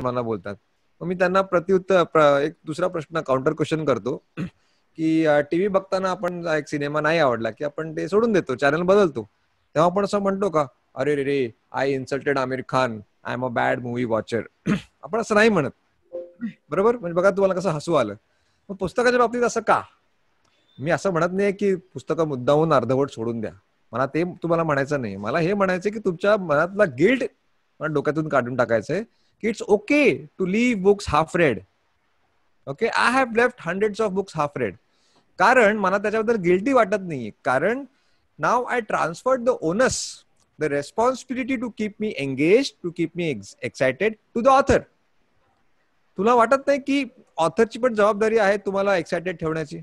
असं मला बोलतात. मग मी त्यांना प्रत्युत्तर एक दुसरा प्रश्न काउंटर क्वेश्चन करतो की टीव्ही बघताना आपण एक सिनेमा नाही आवडला की आपण ते सोडून देतो, चॅनल बदलतो. तेव्हा आपण असं म्हणतो का, अरे रे रे, I insulted Aamir Khan, I am a bad movie watcher. आपण असं नाही म्हणत, बरोबर? म्हणजे बघा तुम्हाला कसं हसू आलं. मग पुस्तकाच्या बाबतीत असं का? मी असं म्हणत नाही की पुस्तकं मुद्दामून अर्धवट सोडून द्या, मला ते तुम्हाला म्हणायचं नाही. मला हे म्हणायचं की तुमच्या मनातला गिल्ट मला डोक्यातून काढून टाकायचंय की it's okay to leave books half read. Okay, I have left hundreds of books half read. कारण मला त्याच्याबद्दल गिल्टी वाटत नाही, कारण now I transferred the onus, the responsibility to keep me engage, to keep me excited to the author. तुला वाटत नाही की ऑथरची पण जबाबदारी आहे तुम्हाला एक्साइटेड ठेवण्याची?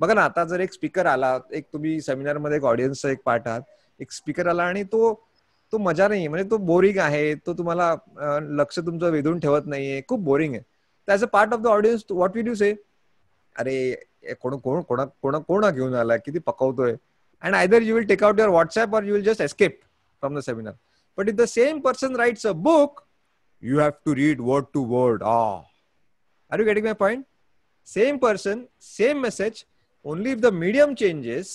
बघा ना, आता जर एक स्पीकर आला, एक तुम्ही सेमिनार मध्ये एक ऑडियन्सचा एक पार्ट आहात, एक स्पीकर आला आणि तो मजा नाही, म्हणजे तो बोरिंग आहे, तो तुम्हाला लक्ष तुमचं वेधून ठेवत नाहीये, खूप बोरिंग आहे. As a part of the audience what will you say? अरे कोण कोण कोणा कोणा कोणा घेऊन आला, किती पकवतोय. And either you will take out your WhatsApp or you will just escape from the seminar. But if the same person writes a book, you have to read word to word. Are you getting my point? Same person, same message, only if the medium changes,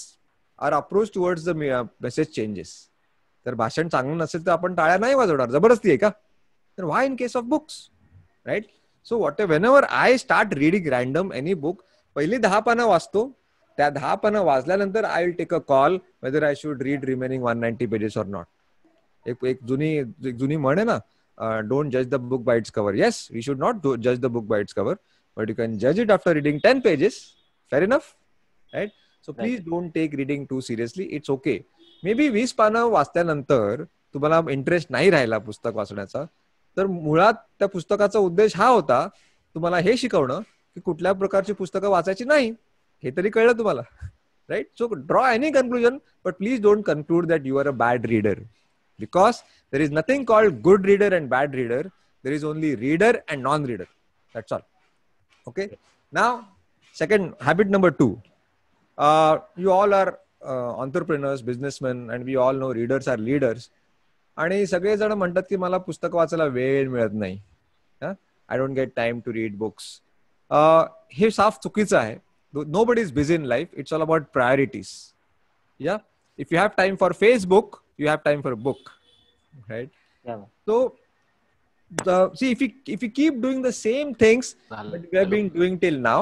our approach towards the message changes. तर भाषण चांगलं नसेल तर आपण टाळ्या नाही वाजवणार, जबरदस्ती आहे का? तर why in case of books, right? So whenever I start reading random any book, पहिली 10 पानं वाचतो, त्या 10 पानं वाचल्यानंतर I will take a call whether I should read remaining 190 pages or not. एक जुनी म्हण आहे ना, don't judge the book by its cover. Yes, we should not judge the book by its cover, but you can judge it after reading 10 pages. Fair enough, right? So please don't take reading too seriously. It's okay. Maybe 20 पानं वाचल्यानंतर तुम्हाला interest नाही राहिला पुस्तक वाचण्याचा, तर मुळात त्या पुस्तकाचा उद्देश हा होता तुम्हाला हे शिकवणं की कुठल्या प्रकारची पुस्तकं वाचायची नाही. हे तरी कळलं तुम्हाला, right? So draw any conclusion, but please don't conclude that you are a bad reader. Because there is nothing called good reader and bad reader. There is only reader and non-reader. That's all. Okay. Now, second habit number 2. You all are entrepreneurs, businessmen, and we all know readers are leaders. आणि सगळे जण म्हणतात की मला पुस्तक वाचायला वेळ मिळत नाही. I don't get time to read books. हे साफ चुकीचं आहे. Nobody is busy in life. It's all about priorities. Yeah. If you have time for Facebook, you have time for a book, right? Yeah. So see, if you keep doing the same things that you have been doing till now,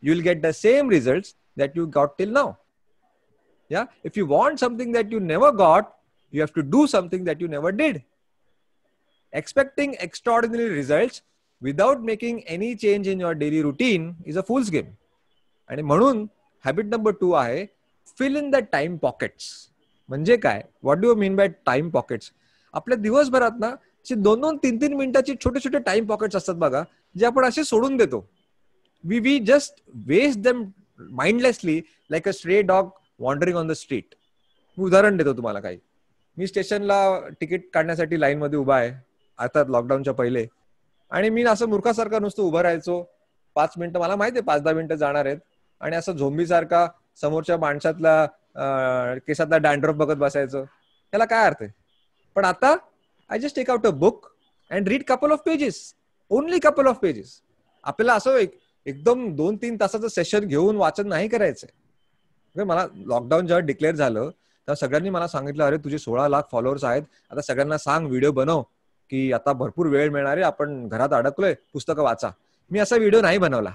you will get the same results that you got till now. Yeah. If you want something that you never got, you have to do something that you never did. Expecting extraordinary results without making any change in your daily routine is a fool's game. आणि म्हणून habit number 2 आहे, fill in the time pockets. म्हणजे काय? What do you mean by time pockets? आपल्या दिवसभरात ना 2-2, 3-3 मिनिटाची छोटे छोटे टाइम पॉकेट्स असतात बघा, जे आपण असे सोडून देतो. We just waste them mindlessly like a stray dog wandering on the street. मी उदाहरण देतो तुम्हाला काही. मी स्टेशनला तिकीट काढण्यासाठी लाईन मध्ये उभा आहे आता लॉकडाऊनच्या पहिले, आणि मी असं मूर्खासारखा नुसतं उभं राहायचो 5 मिनिटं, मला माहिती आहे 5-10 मिनिटं जाणार आहेत, आणि असं झोंबी सारखा समोरच्या माणसातला केसातला डॅन्ड्रफ बघत बसायचं. त्याला काय अर्थ आहे? पण आता I just take out a book and read couple of pages, only couple of pages. आपल्याला असं एकदम 2-3 तासाचं सेशन घेऊन वाचन नाही करायचंय. मला लॉकडाऊन जेव्हा डिक्लेअर झालं तेव्हा सगळ्यांनी मला सांगितलं, अरे तुझे 16 लाख फॉलोअर्स आहेत, आता सगळ्यांना सांग व्हिडिओ बनव की आता भरपूर वेळ मिळणार आहे, आपण घरात अडकलोय, पुस्तकं वाचा. मी असा व्हिडिओ नाही बनवला.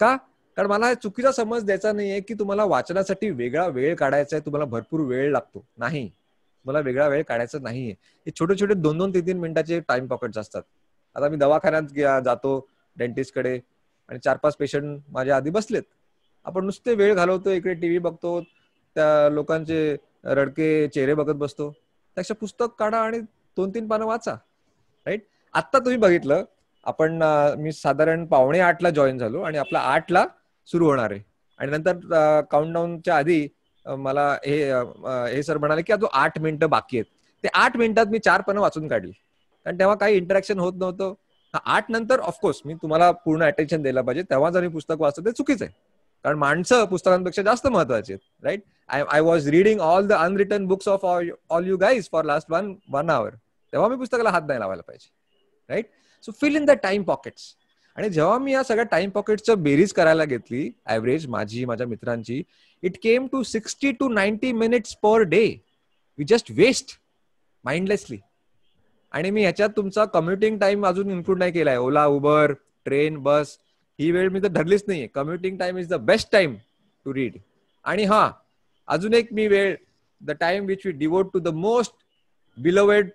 का? कारण मला चुकीचा समज द्यायचा नाहीये की तुम्हाला वाचनासाठी वेगळा वेळ काढायचा आहे, तुम्हाला भरपूर वेळ लागतो. नाही, मला वेगळा वेळ काढायचा नाहीये. हे छोटे छोटे 2-2, 3-3 मिनिटाचे टाइम पॉकेट्स असतात. आता मी दवाखान्यात जातो डेंटिस्टकडे, आणि 4-5 पेशंट माझ्या आधी बसलेत. आपण नुसते वेळ घालवतो, इकडे टीव्ही बघतो, त्या लोकांचे रडके चेहरे बघत बसतो. त्यापेक्षा पुस्तक काढा आणि 2-3 पानं वाचा, राईट? आत्ता तुम्ही बघितलं, आपण मी साधारण 7:45ला जॉईन झालो आणि आपला 8ला सुरू होणार आहे. आणि नंतर काउंटडाऊनच्या आधी मला हे सर म्हणाले की अजून 8 मिनिटं बाकी आहेत. ते 8 मिनिटात मी 4 पानं वाचून काढली, कारण तेव्हा काही इंटरॅक्शन होत नव्हतं. 8 नंतर ऑफकोर्स मी तुम्हाला पूर्ण अटेन्शन द्यायला पाहिजे, तेव्हा जर मी पुस्तक वाचतो ते चुकीचं आहे. कारण माणसं पुस्तकांपेक्षा जास्त महत्वाची आहेत, right? I was reading all the unwritten books of all you guys for last one hour. तेव्हा मी पुस्तकाला हात नाही लावायला पाहिजे, right? So fill in the time pockets. आणि जेव्हा मी या सगळ्या टाइम पॉकेट्सचं बेरीज करायला घेतली, ऍव्हरेज माझी, माझ्या मित्रांची, it came to 60 to 90 minutes per day we just waste mindlessly. आणि मी ह्याच्यात तुमचा कम्युटिंग टाइम अजून इन्क्लूड नाही केलाय. ओला, उबर, ट्रेन, बस ही वेळ मी तर धरलीच नाहीये. Commuting time is the best time to read. आणि हा अजून एक मी वेळ, the time which we devote to the most beloved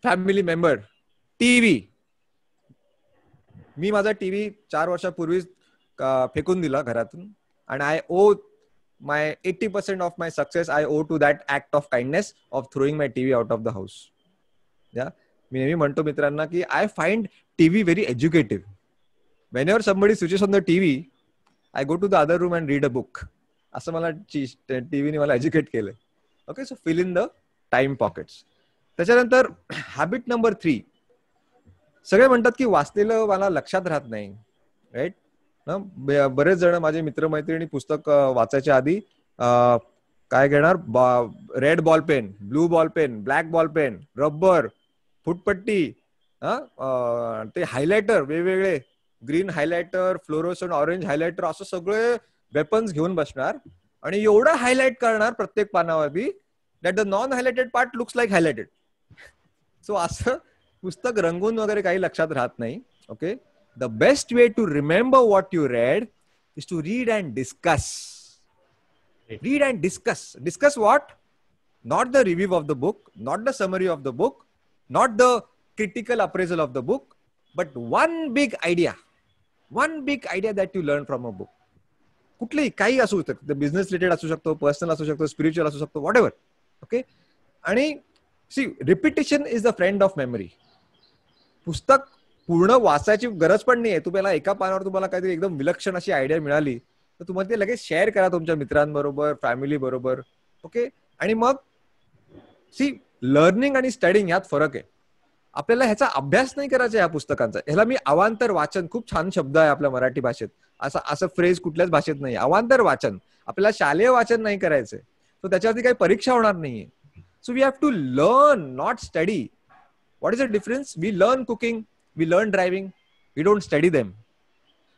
family member, TV. मी माझा टीव्ही 4 वर्षापूर्वीच फेकून दिला घरातून. आणि I owe my 80% of my success I owe to that act of kindness of throwing my TV out of the house. या मी नेहमी म्हणतो मित्रांना की I find TV very एज्युकेटिव्ह. whenever somebody switches on the TV, I go to the other room and read a book. असं मला टीव्हीने मला educate केलंय. Okay, so fill in the time pockets. त्याच्यानंतर हॅबिट नंबर 3. सगळे म्हणतात की वाचलेलं मला लक्षात राहत नाही, राईट. बरेच जण माझे मित्रमैत्रिणी पुस्तक वाचायच्या आधी काय घेणार, red ball pen, blue ball pen, black ball pen, rubber, फुटपट्टी, ते हायलायटर वेगवेगळे, green highlighter, fluorescent orange highlighter, असं सगळे वेपन्स घेऊन बसणार आणि एवढं हायलाइट करणार प्रत्येक पानावरती that the non highlighted part looks like highlighted. So असं पुस्तक रंगून वगैरे काही लक्षात राहत नाही. Okay, the best way to remember what you read is to read and discuss. Read and discuss. Discuss what? Not the review of the book, not the summary of the book, not the critical appraisal of the book, but one big idea. One big idea that you learn from a book. कुठलीही, काही असू शकतं, business related असू शकतो, personal असू शकतो, spiritual असू शकतो, व्हॉट एव्हर. ओके, आणि see, repetition is the friend of memory. पुस्तक पूर्ण वाचायची गरज पण नाहीये. तुम्हाला एका पानावर तुम्हाला काहीतरी एकदम विलक्षण अशी आयडिया मिळाली तर तुम्हाला ते लगेच शेअर करा तुमच्या मित्रांबरोबर, फॅमिली बरोबर. ओके, आणि मग सी, लर्निंग आणि स्टडिंग यात फरक आहे. आपल्याला ह्याचा अभ्यास नाही करायचा या पुस्तकांचा. ह्याला मी अवांतर वाचन, खूप छान शब्द आहे आपल्या मराठी भाषेत, असं फ्रेज कुठल्याच भाषेत नाही. अवांतर वाचन. आपल्याला शालेय वाचन नाही करायचंय, तर त्याच्यावरती काही परीक्षा होणार नाहीये. So we have to learn, not study. What is the difference? We learn cooking, we learn driving, we don't study them.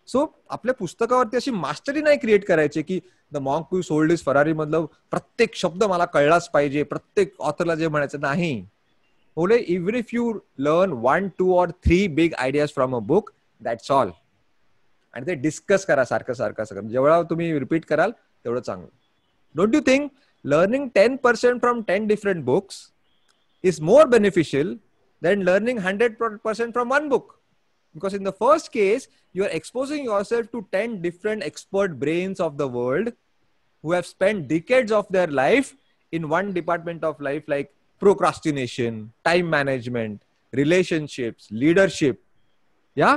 So आपल्या पुस्तकावरती अशी मास्टरी नाही क्रिएट करायची की the monk who sold his Ferrari मधलं प्रत्येक शब्द मला कळलाच पाहिजे, प्रत्येक ऑथरला जे म्हणायचं नाही. बोले, even if you learn 1, 2 or 3 big ideas from a book, that's all. आणि ते डिस्कस करा सारखं सारखं. जेवढा तुम्ही रिपीट कराल तेवढं चांगलं. Don't you think learning 10% from 10 different books is more beneficial than learning 100% from one book? Because in the first case, you are exposing yourself to 10 different expert brains of the world who have spent decades of their life in one department of life, like procrastination, time management, relationships, leadership. या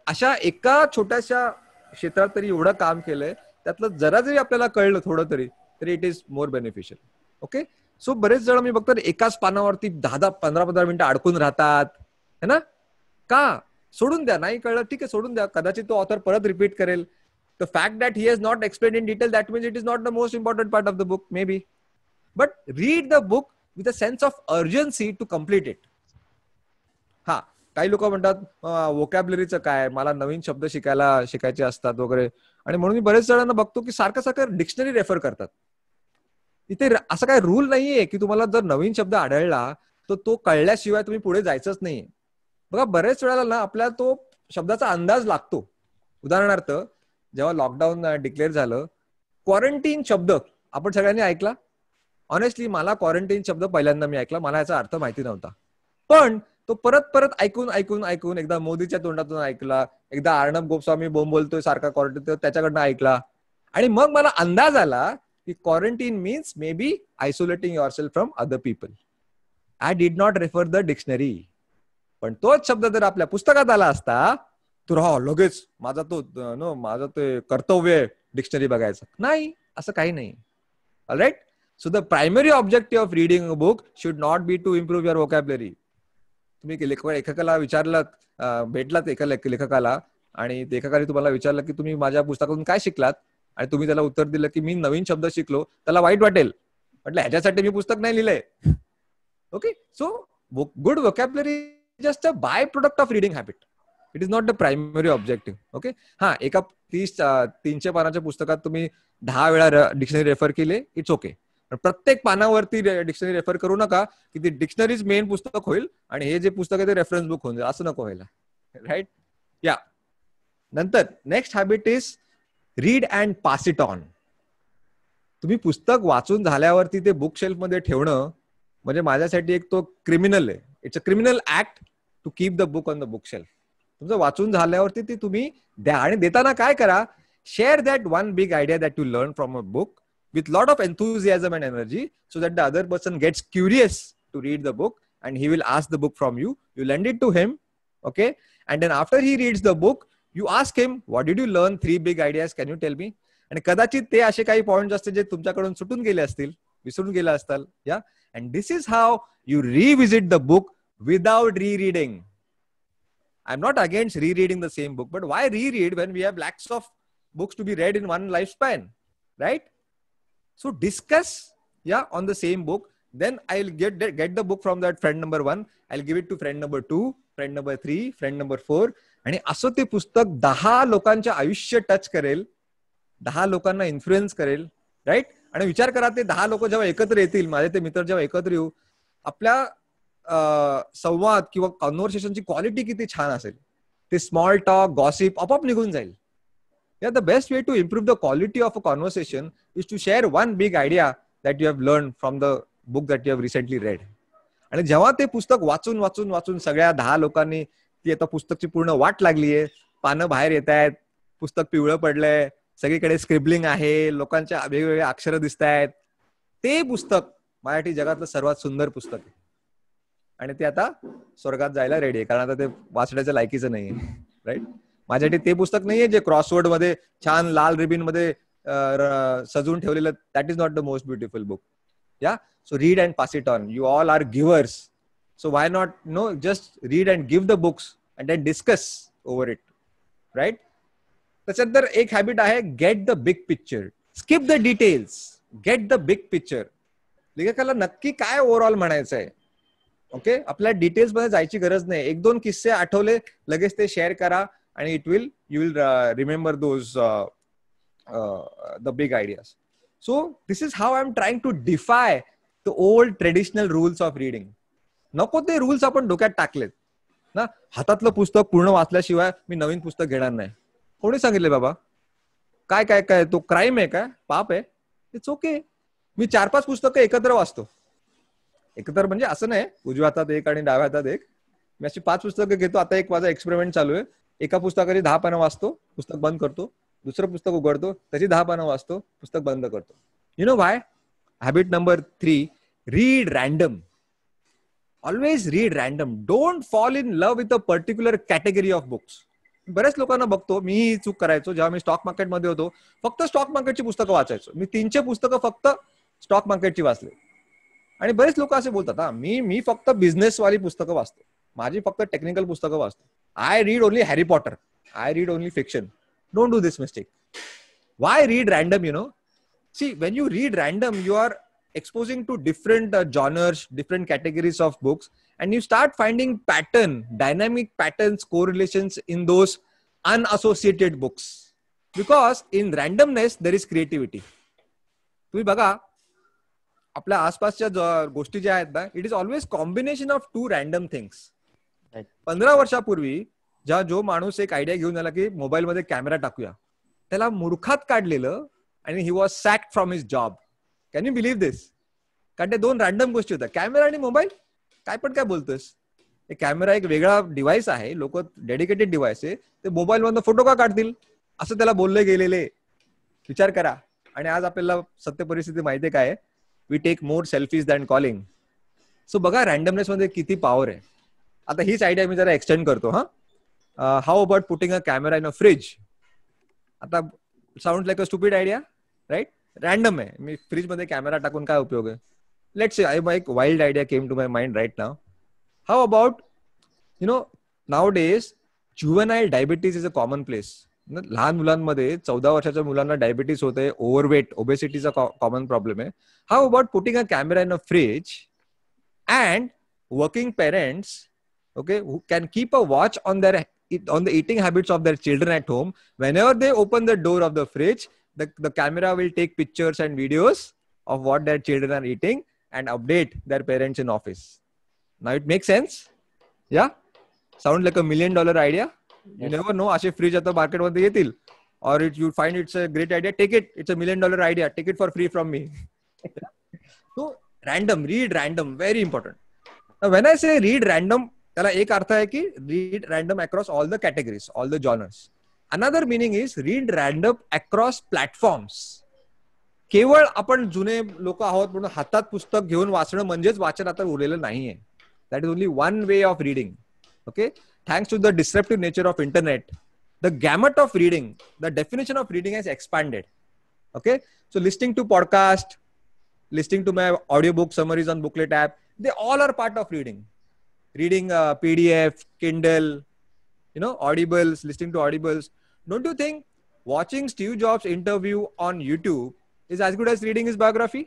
अशा एका छोट्याशा क्षेत्रात तरी एवढं काम केलंय, त्यातलं जरा जरी आपल्याला कळलं थोडं तरी it is more beneficial. Okay, so बरेच जण मी बघतो एकाच पानावरती 10-10, 15-15 मिनिटं अडकून राहतात, है ना? का? सोडून द्या. नाही कळलं ठीक आहे, सोडून द्या. कदाचित तो ऑथर परत रिपीट करेल. The fact that he has not explain in detail, that means it is not the most important part of the book, may be. But read the book with a sense of urgency to complete it. हा, काही लोक म्हणतात वोकॅब्युलरीचं काय, मला नवीन शब्द शिकायचे असतात वगैरे, आणि म्हणून मी बरेच जणांना बघतो की सारखं सारखं डिक्शनरी रेफर करतात. इथे असं काय रूल नाहीये की तुम्हाला जर नवीन शब्द आढळला तर तो कळल्याशिवाय तुम्ही पुढे जायचंच नाहीये. बघा, बरेच वेळेला ना आपल्याला तो शब्दाचा अंदाज लागतो. उदाहरणार्थ, जेव्हा लॉकडाऊन डिक्लेअर झालं, क्वारंटीन शब्द आपण सगळ्यांनी ऐकला. ऑनेस्टली मला क्वारंटीन शब्द पहिल्यांदा मी ऐकला, मला याचा अर्थ माहिती नव्हता. पण तो परत परत ऐकून एकदा मोदीच्या तोंडातून ऐकला, एकदा अर्णब गोस्वामी बोलतोय सारखा क्वारंटीन, त्याच्याकडनं ऐकला, आणि मग मला अंदाज आला की quarantine means maybe isolating yourself from other people. I did not refer the dictionary. पण तोच शब्द जर आपल्या पुस्तकात आला असता तर लगेच माझं ते कर्तव्य आहे डिक्शनरी बघायचं. नाही, असं काही नाही. Alright, so the primary objective of reading a book should not be to improve your vocabulary. तुम्ही लेखकाला विचारलं, भेटलात एका लेखकाला, आणि लेखकाने तुम्हाला विचारलं की तुम्ही माझ्या पुस्तकातून काय शिकलात, आणि तुम्ही त्याला उत्तर दिलं की मी नवीन शब्द शिकलो, त्याला वाईट वाटेल. म्हटलं ह्याच्यासाठी मी पुस्तक नाही लिहिलंय. Okay, so good vocabulary just a by product of reading habit. It is not the primary objective. Okay. हा, एका 300 पानाच्या पुस्तकात तुम्ही 10 वेळा डिक्शनरी रेफर केले, इट्स ओके. पण प्रत्येक पानावरती डिक्शनरी रेफर करू नका की ती डिक्शनरीज मेन पुस्तक होईल आणि हे जे पुस्तक आहे ते रेफरन्स बुक होऊन जाईल. असं नको व्हायला. राईट. या नंतर next habit is read and pass it on. तुम्ही पुस्तक वाचून झाल्यावरती ते बुक शेल्फ मध्ये ठेवणं म्हणजे माझ्यासाठी एक तो क्रिमिनल आहे. It's a criminal act to keep the book on the book shelf. तुमचं वाचून झाल्यावरती ती तुम्ही द्या. आणि देताना काय करा, share that one big idea that you learn from a book with lot of enthusiasm and energy, so that the other person gets curious to read the book and he will ask the book from you. You lend it to him, okay? And then after he reads the book, you ask him, what did you learn? 3 big ideas, can you tell me? आणि कदाचित ते असे काही points असतील जे तुमच्याकडून सुटून गेले असतील, विसरून गेले असतील. या and this is how you revisit the book without rereading. I'm not against rereading the same book, but why reread when we have lakhs of books to be read in one lifespan, right? So discuss, on the same book. Then I'll get the book from that friend number 1. I'll give it to friend number 2, friend number 3, friend number 4. आणि असं ते पुस्तक 10 लोकांचे आयुष्य touch करेल, 10 लोकांना influence करेल. Right. आणि विचार करा, ते 10 लोक जेव्हा एकत्र येतील, माझे ते मित्र जेव्हा एकत्र येऊ, आपल्या संवाद किंवा कॉन्व्हर्सेशनची क्वालिटी किती छान असेल. ते स्मॉल टॉक, गॉसिप आपोआप निघून जाईल. The best way to improve the quality of a conversation is to share one big idea that you have learned from the book that you have recently read. आणि जेव्हा ते पुस्तक वाचून वाचून वाचून सगळ्या 10 लोकांनी ती आता पुस्तकची पूर्ण वाट लागलीये, पानं बाहेर येत आहेत, पुस्तक पिवळं पडलंय, सगळीकडे स्क्रिबलिंग आहे, लोकांच्या वेगवेगळे अक्षरं दिसत आहेत, ते पुस्तक मराठी जगातलं सर्वात सुंदर पुस्तक आहे. आणि ते आता स्वर्गात जायला रेडी आहे, कारण आता ते वाचण्याच्या लायकीचं नाहीये. राईट. माझ्यासाठी ते पुस्तक नाहीये जे क्रॉसवर्ड मध्ये छान लाल रिबिन मध्ये सजून ठेवलेलं. That is not the most beautiful book. Yeah. So read and pass it on. You all are givers, so why not just read and give the books and then discuss over it. Right. त्याच्यानंतर एक habit आहे, get the big picture. Skip the details, get the big picture. लेखकाला नक्की काय overall म्हणायचं आहे. Okay. आपल्या details मध्ये जायची गरज नाही. 1-2 किस्से आठवले लगेच ते शेअर करा आणि you will remember those the big ideas. So this is how I'm trying to defy the old traditional rules of reading. नको ते रूल्स आपण डोक्यात टाकलेत ना. हातातलं पुस्तक पूर्ण वाचल्याशिवाय मी नवीन पुस्तक घेणार नाही. कोणी सांगितले बाबा? काय काय काय तो क्राईम आहे का? पाप आहे? It's okay. मी 4-5 पुस्तकं एकत्र वाचतो. एकत्र म्हणजे असं नाही उजव्या हातात एक आणि डाव्या हातात एक. मी अशी 5 पुस्तकं घेतो. आता एक माझा एक्सपेरिमेंट चालू आहे. एका पुस्तकाची 10 पानं वाचतो, पुस्तक बंद करतो. दुसरं पुस्तक उघडतो, त्याची 10 पानं वाचतो, पुस्तक बंद करतो. You know Y? Habit number 3, read random. Always read random. Don't fall in love with a particular category of books. बऱ्याच लोकांना बघतो, मी ही चूक करायचो जेव्हा मी स्टॉक मार्केटमध्ये होतो. फक्त स्टॉक मार्केटची पुस्तकं वाचायचो. मी 300 पुस्तकं फक्त स्टॉक मार्केटची वाचले. आणि बरेच लोक असे बोलतात, मी फक्त बिझनेसवाली पुस्तकं वाचतो, माझी फक्त टेक्निकल पुस्तकं वाचतो. I read only Harry Potter. I read only fiction. Don't do this mistake. Why read random, See, when you read random, you are exposing to different genres, different categories of books, and you start finding dynamic patterns, correlations in those unassociated books. Because in randomness, there is creativity. तुम्ही बघा, आपल्या आसपासच्या गोष्टी ज्या आहेत ना, it is always combination of 2 random things. 15 वर्षापूर्वी जो माणूस एक आयडिया घेऊन आला की मोबाईल मध्ये कॅमेरा टाकूया, त्याला मूर्खात काढलेलं आणि he was sacked from his job. Can you believe this? कारण ते 2 रॅन्डम गोष्टी होत्या, कॅमेरा आणि मोबाईल. काय पण काय बोलतोस? कॅमेरा एक वेगळा डिव्हाइस आहे, लोक डेडिकेटेड डिव्हाइस आहे, ते मोबाईल मधून फोटो का काढतील असं त्याला बोलले गेलेले. विचार करा. आणि आज आपल्याला सत्य परिस्थिती माहितीये काय? We take more selfies than calling. So बघा रॅन्डमनेस मध्ये किती पॉवर आहे. आता हीच आयडिया मी जरा एक्सटेंड करतो. How about putting a camera in a fridge? आता sound like a stupid idea, right? Random आहे. मी फ्रीज मध्ये कॅमेरा टाकून काय उपयोग आहे? लेट्स से एक wild idea came to my mind right now. How about nowadays juvenile diabetes is a common place. लहान मुलांमध्ये 14 वर्षाच्या मुलांना डायबिटीज होते, ओव्हरवेट, ओबेसिटीचा कॉमन प्रॉब्लेम आहे. How about putting a camera in a fridge and working parents okay, who can keep a watch on the eating habits of their children at home. Whenever they open the door of the fridge, the camera will take pictures and videos of what their children are eating and update their parents in office. Now it makes sense? Yeah? Sound like $1 million idea? You never know. असे fridge आता market मध्ये येतील. Or you find it's a great idea, take it. It's $1 million idea. Take it for free from me. So read random, very important. Now when I say read random, त्याला एक अर्थ आहे की read random across all the categories, all the genres. Another meaning is read random across platforms. केवळ आपण जुने लोक आहोत म्हणून हातात पुस्तक घेऊन वाचणं म्हणजेच वाचन आता उरलेलं नाहीये. That is only one way of reading. Okay, thanks to the disruptive nature of internet, the gamut of reading, the definition of reading has expanded. Okay, so listening to podcast, listening to my audiobook summaries on Booklet app, they all are part of reading. Reading PDF, Kindle, audibles, listening to audibles. Don't you think watching Steve Jobs interview on YouTube is as good as reading his biography?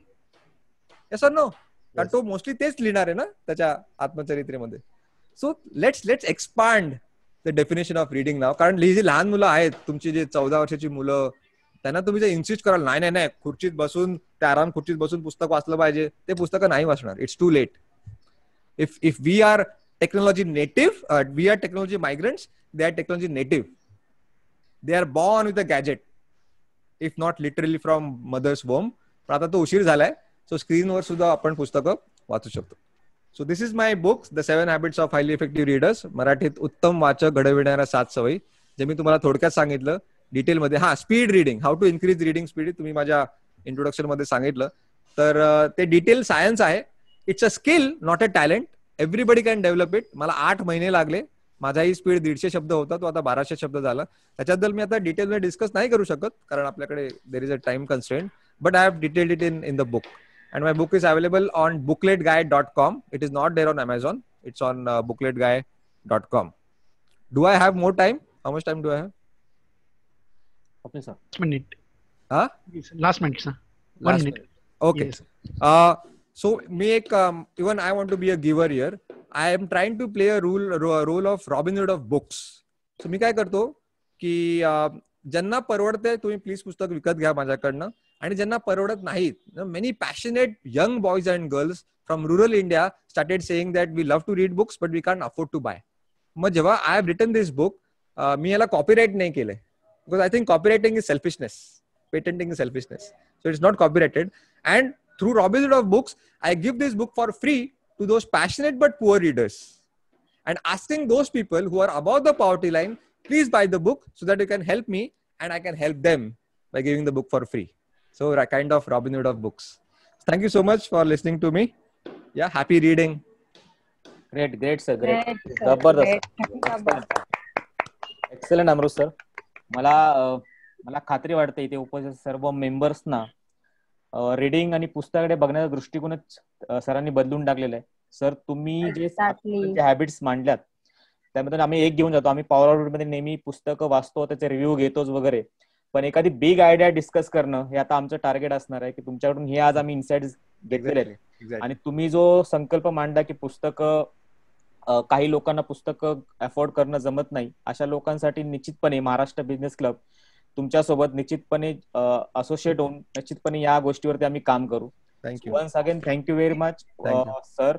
Yes or no? कारण तो mostly तेच लिहिणार आहे ना त्याच्या आत्मचरित्रेमध्ये. So let's expand the definition of reading now. कारण ही जी लहान मुलं आहेत, तुमची जे 14 वर्षाची मुलं, त्यांना तुम्ही जे इन्सिस्ट कराल नाही खुर्चीत बसून, ते आराम खुर्चीत बसून पुस्तक वाचलं पाहिजे, ते पुस्तकं नाही वाचणार. It's too late. If we are technology native, we are technology migrants, they are technology native. They are born with a gadget, if not literally from mother's womb. पण आता तो उशीर झालाय, सो स्क्रीनवर सुद्धा आपण पुस्तकं वाचू शकतो. So this is my books, the 7 habits of highly effective readers. मराठीत उत्तम वाचक घडविणाऱ्या 7 सवयी, जे मी तुम्हाला थोडक्यात सांगितलं डिटेलमध्ये. Speed reading, how to increase reading speed, तुम्ही माझ्या इंट्रोडक्शन मध्ये सांगितलं. तर ते डिटेल सायन्स आहे. It's a skill, not a talent. Everybody can develop it. मला 8 महिने लागले. माझाही स्पीड 150 शब्द होता, तो आता 1200 शब्द झाला. त्याच्याबद्दल मी आता डिटेलमध्ये डिस्कस नाही करू शकत, कारण आपल्याकडे there is a time constraint. But I have detailed it in the book. And my book is available on bookletguy.com. It is not there on Amazon. It's on bookletguy.com. Do I have more time? How much time do I have? Okay, sir. Last minute. Huh? Last minute, sir. 1 minute. Okay. Yes. So me even I want to be a giver here. I am trying to play a role of Robin Hood of books. So मी काय करतो की ज्यांना परवडते तुम्ही please पुस्तक विकत घ्या माझ्याकडनं, आणि ज्यांना परवडत नाहीत, many passionate young boys and girls from rural India started saying that we love to read books but we can't afford to buy. मग जेव्हा I have written this book, मी याला कॉपीराइट नाही केलंय, because I think copyrighting is selfishness, patenting is selfishness, so it's not copyrighted. And through Robin Hood of books I give this book for free to those passionate but poor readers, and asking those people who are about the poverty line, please buy the book so that you can help me and I can help them by giving the book for free. So a kind of Robin Hood of books. Thank you so much for listening to me. Yeah, happy reading. Great sir, great. जबरदस्त. Excellent अमृत sir. मला खात्री वाटते इथे उपस्थित सर्व मेंबर्सना reading आणि पुस्तकाकडे बघण्याचा दृष्टिकोनच सरांनी बदलून टाकलेला आहे. सर तुम्ही जे हॅबिट्स मांडल्यात त्यामध्ये आम्ही एक घेऊन जातो. आम्ही पॉवर मध्ये नेहमी पुस्तकं वाचतो, त्याचे रिव्ह्यू घेतोच वगैरे, पण एखादी बिग आयडिया डिस्कस करणं हे आता आमचं टार्गेट असणार आहे की तुमच्याकडून हे आज आम्ही इन्साइट्स घेतलेले आहेत. आणि तुम्ही जो संकल्प मांडला की पुस्तकं, काही लोकांना पुस्तकं अफोर्ड करणं जमत नाही, अशा लोकांसाठी निश्चितपणे महाराष्ट्र बिझनेस क्लब तुमच्यासोबत निश्चितपणे असोसिएट होऊन निश्चितपणे या गोष्टीवरती आम्ही काम करू. Thank you. Once again thank you very much sir.